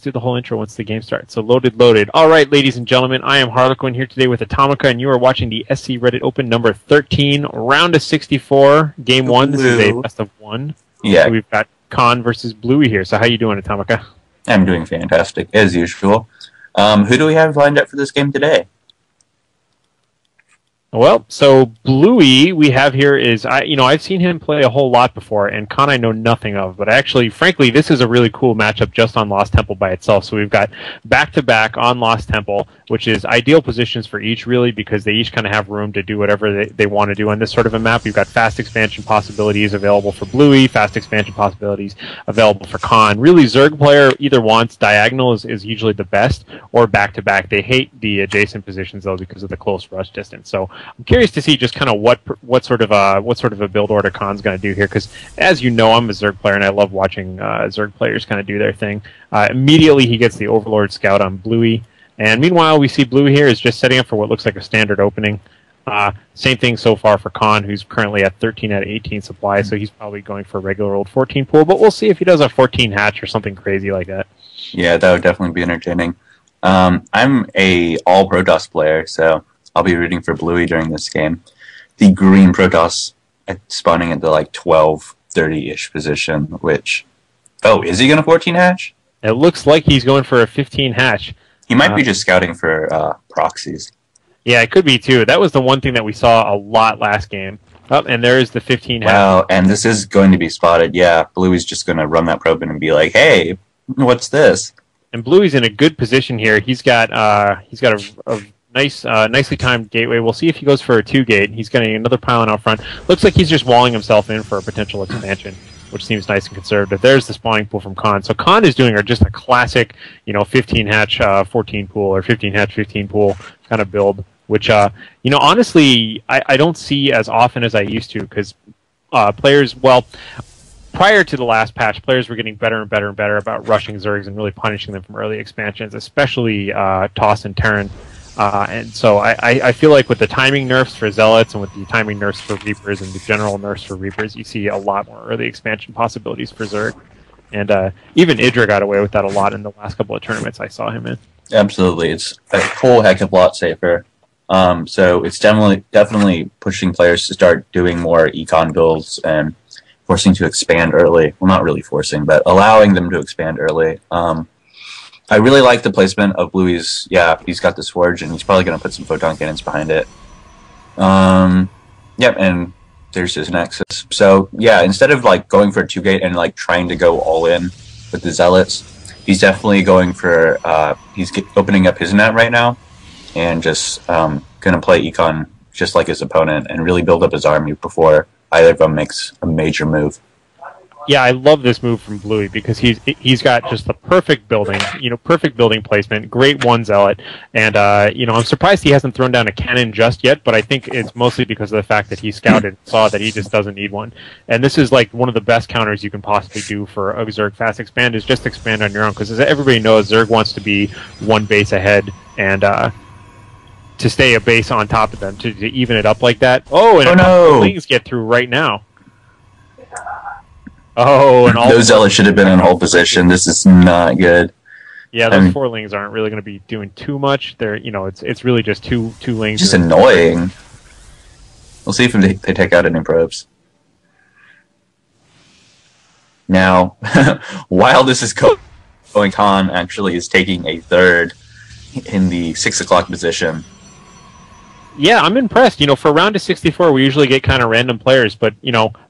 do the whole intro once the game starts. So loaded, loaded. All right, ladies and gentlemen, I am Harlequin here today with Atomica, and you are watching the SC Reddit Open number 13, round of 64, game one. This is a best of one. Yeah. So we've got Khan versus Bluey here. So how you doing, Atomica? I'm doing fantastic, as usual. Who do we have lined up for this game today? Well, so Bluey we have here is I've seen him play a whole lot before, and Khan I know nothing of, but actually, frankly, this is a really cool matchup just on Lost Temple by itself. So we've got back-to-back on Lost Temple, which is ideal positions for each, really, because they each kind of have room to do whatever they want to do on this sort of a map. We've got fast expansion possibilities available for Bluey, fast expansion possibilities available for Khan. Really, Zerg player either wants diagonal is usually the best, or back-to-back. They hate the adjacent positions, though, because of the close rush distance. So I'm curious to see just kind of what sort of a build order Khan's going to do here, because as you know, I'm a Zerg player and I love watching Zerg players kind of do their thing. Immediately he gets the Overlord Scout on Bluey, and meanwhile we see Bluey here is just setting up for what looks like a standard opening. Same thing so far for Khan, who's currently at 13 out of 18 supply, so he's probably going for a regular old 14 pool, but we'll see if he does a 14 hatch or something crazy like that. Yeah, that would definitely be entertaining. I'm a all Protoss player, so I'll be rooting for Bluey during this game. The green Protoss spawning at the like 12, 30-ish position, which... Oh, is he going to 14 hatch? It looks like he's going for a 15 hatch. He might be just scouting for proxies. Yeah, it could be too. That was the one thing that we saw a lot last game. Oh, and there is the 15 hatch. Wow, and this is going to be spotted. Yeah, Bluey's just going to run that probe in and be like, hey, what's this? And Bluey's in a good position here. He's got a nicely timed gateway. We'll see if he goes for a 2-gate. He's getting another pylon out front. Looks like he's just walling himself in for a potential expansion, which seems nice and conservative. There's the spawning pool from Khan. So Khan is doing just a classic, 15 hatch 14 pool or 15 hatch 15 pool kind of build, which honestly I don't see as often as I used to, because players, well, prior to the last patch, players were getting better and better and better about rushing Zergs and really punishing them from early expansions, especially Toss and Terran. And so I feel like with the timing nerfs for Zealots and with the timing nerfs for Reapers and the general nerfs for Reapers, you see a lot more early expansion possibilities for Zerg. And even Idra got away with that a lot in the last couple of tournaments I saw him in. Absolutely. It's a whole heck of a lot safer. So it's definitely pushing players to start doing more econ builds and forcing to expand early. Well, not really forcing, but allowing them to expand early. I really like the placement of Bluey's. Yeah, he's got this forge, and he's probably going to put some photon cannons behind it. Yep, and there's his nexus. So yeah, instead of like going for a 2-gate and like trying to go all in with the Zealots, he's definitely going for. He's opening up his net right now, and just going to play econ just like his opponent and really build up his army before either of them makes a major move. Yeah, I love this move from Bluey because he's got just the perfect building, perfect building placement, great one zealot, and I'm surprised he hasn't thrown down a cannon just yet, but I think it's mostly because of the fact that he scouted and saw that he just doesn't need one. And this is like one of the best counters you can possibly do for a Zerg fast expand, is just expand on your own, because as everybody knows, Zerg wants to be one base ahead and to stay a base on top of them to even it up like that. Oh, and no! Things get through right now. Oh, and all those Zealots should have been in hold position. This is not good. Yeah, those 4-lings aren't really going to be doing too much. They're, it's really just two lings. Just annoying. We'll see if they take out any probes. Now, while this is going, Khan actually is taking a third in the 6 o'clock position. Yeah, I'm impressed. For a round of 64, we usually get kind of random players, but,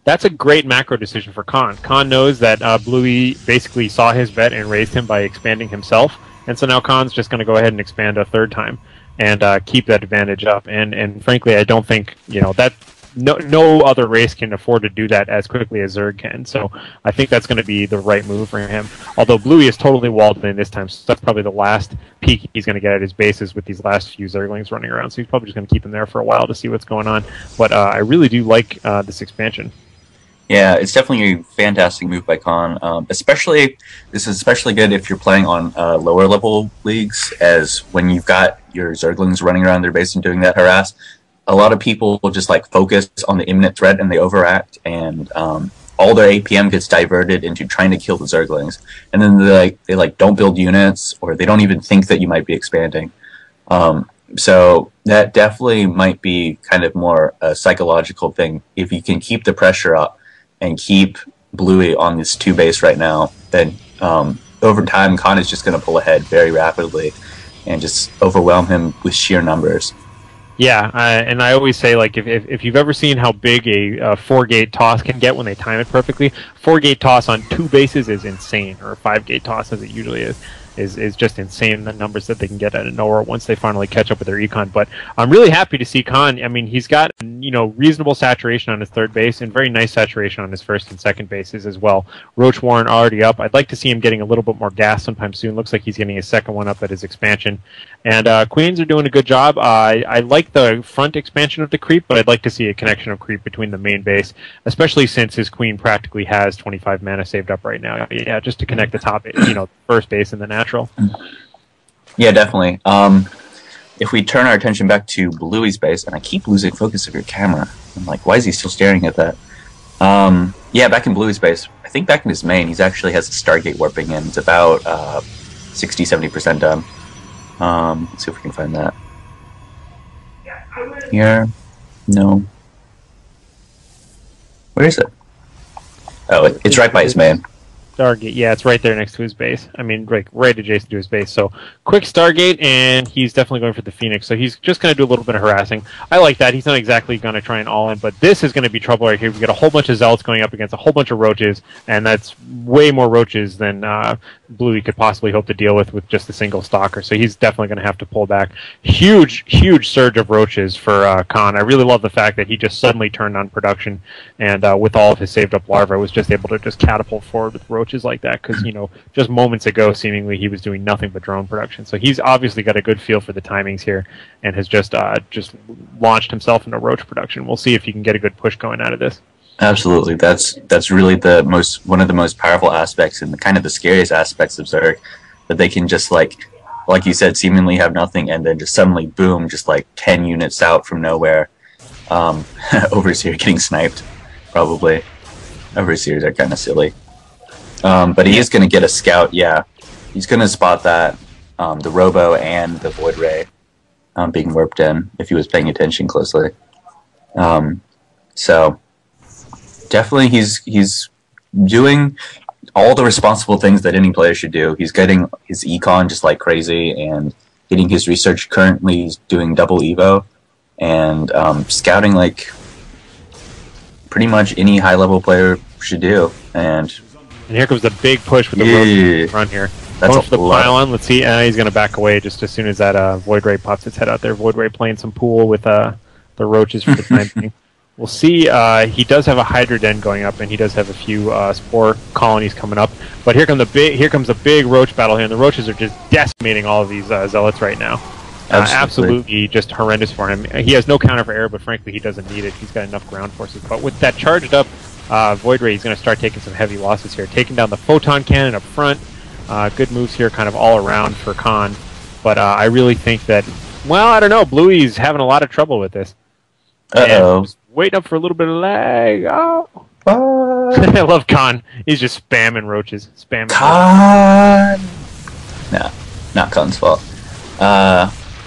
that's a great macro decision for Khan. Khan knows that Bluey basically saw his bet and raised him by expanding himself, and so now Khan's just going to go ahead and expand a third time and keep that advantage up. And frankly, I don't think, that no other race can afford to do that as quickly as Zerg can. So I think that's going to be the right move for him. Although Bluey is totally walled in this time, so that's probably the last peak he's going to get at his bases with these last few Zerglings running around. So he's probably just going to keep him there for a while to see what's going on. But I really do like this expansion. Yeah, it's definitely a fantastic move by Khan. This is especially good if you're playing on lower level leagues, as when you've got your Zerglings running around their base and doing that harass, a lot of people will just like focus on the imminent threat and they overact, and all their APM gets diverted into trying to kill the Zerglings, and then they don't build units, or they don't even think that you might be expanding. So that definitely might be kind of more a psychological thing. If you can keep the pressure up and keep Bluey on this 2 base right now, then over time, Khan is just going to pull ahead very rapidly and just overwhelm him with sheer numbers. Yeah, and I always say, like, if you've ever seen how big a 4-gate toss can get when they time it perfectly, 4-gate toss on 2 bases is insane, or a 5-gate toss as it usually is just insane, the numbers that they can get out of nowhere once they finally catch up with their econ. But I'm really happy to see Khan. I mean, he's got, reasonable saturation on his 3rd base and very nice saturation on his 1st and 2nd bases as well. Roach Warren already up. I'd like to see him getting a little bit more gas sometime soon. Looks like he's getting his 2nd one up at his expansion. And Queens are doing a good job. I like the front expansion of the creep, but I'd like to see a connection of creep between the main base, especially since his Queen practically has 25 mana saved up right now. Yeah, just to connect the top, first base and the natural. Yeah, definitely. If we turn our attention back to Bluey's base, and I keep losing focus of your camera. I'm like, why is he still staring at that? Yeah, back in Bluey's base, I think back in his main, he actually has a Stargate warping in. It's about 60-70% done. Let's see if we can find that. Here? No. Where is it? Oh, it's right by his main. Stargate, yeah, it's right there next to his base. I mean, right adjacent to his base. So, quick Stargate, and he's definitely going for the Phoenix. So he's just going to do a little bit of harassing. I like that. He's not exactly going to try and all in, but this is going to be trouble right here. We got a whole bunch of Zealots going up against a whole bunch of Roaches, and that's way more Roaches than Bluey could possibly hope to deal with just a single Stalker. So he's definitely going to have to pull back. Huge surge of Roaches for Khan. I really love the fact that he just suddenly turned on production, and with all of his saved up larvae, was just able to just catapult forward with Roaches like that, because just moments ago seemingly he was doing nothing but drone production. So he's obviously got a good feel for the timings here, and has just launched himself into Roach production. We'll see if he can get a good push going out of this. Absolutely, that's really one of the most powerful aspects, and kind of the scariest aspects of Zerg, that they can just like you said, seemingly have nothing, and then just suddenly boom, just like 10 units out from nowhere. Overseer getting sniped, probably. Overseers are kind of silly. But he is going to get a scout, yeah. He's going to spot that, the Robo and the Void Ray being warped in, if he was paying attention closely. So, definitely he's doing all the responsible things that any player should do. He's getting his econ just like crazy, and getting his research. Currently, he's doing double Evo, and scouting like pretty much any high-level player should do. And here comes the big push with the run here. Going for the pylon. Let's see. He's going to back away just as soon as that Void Ray pops its head out there. Void Ray playing some pool with the Roaches for the time being. We'll see. He does have a Hydra Den going up, and he does have a few Spore colonies coming up. But here comes a big Roach battle here, and the Roaches are just decimating all of these Zealots right now. Absolutely just horrendous for him. He has no counter for air, but frankly, he doesn't need it. He's got enough ground forces. But with that charged up Void Ray, he's going to start taking some heavy losses here. Taking down the Photon Cannon up front. Good moves here kind of all around for Khan. But I really think that, well, I don't know. Bluey's having a lot of trouble with this. Uh-oh. Waiting up for a little bit of lag. Oh. I love Khan. He's just spamming Roaches. Spamming Khan! No, not Khan's fault.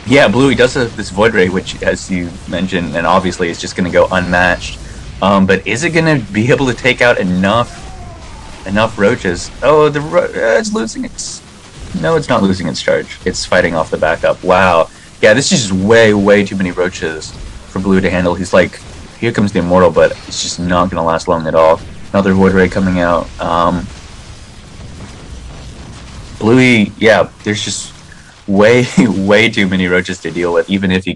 Yeah, Bluey does have this Void Ray, which, as you mentioned, and obviously is just going to go unmatched. But is it going to be able to take out enough Roaches? Oh, it's losing its... No, it's not losing its charge. It's fighting off the backup. Wow. Yeah, this is just way too many Roaches for Blue to handle. He's like, here comes the Immortal, but it's just not going to last long at all. Another Void Ray coming out. Bluey, yeah, there's just way too many Roaches to deal with, even if he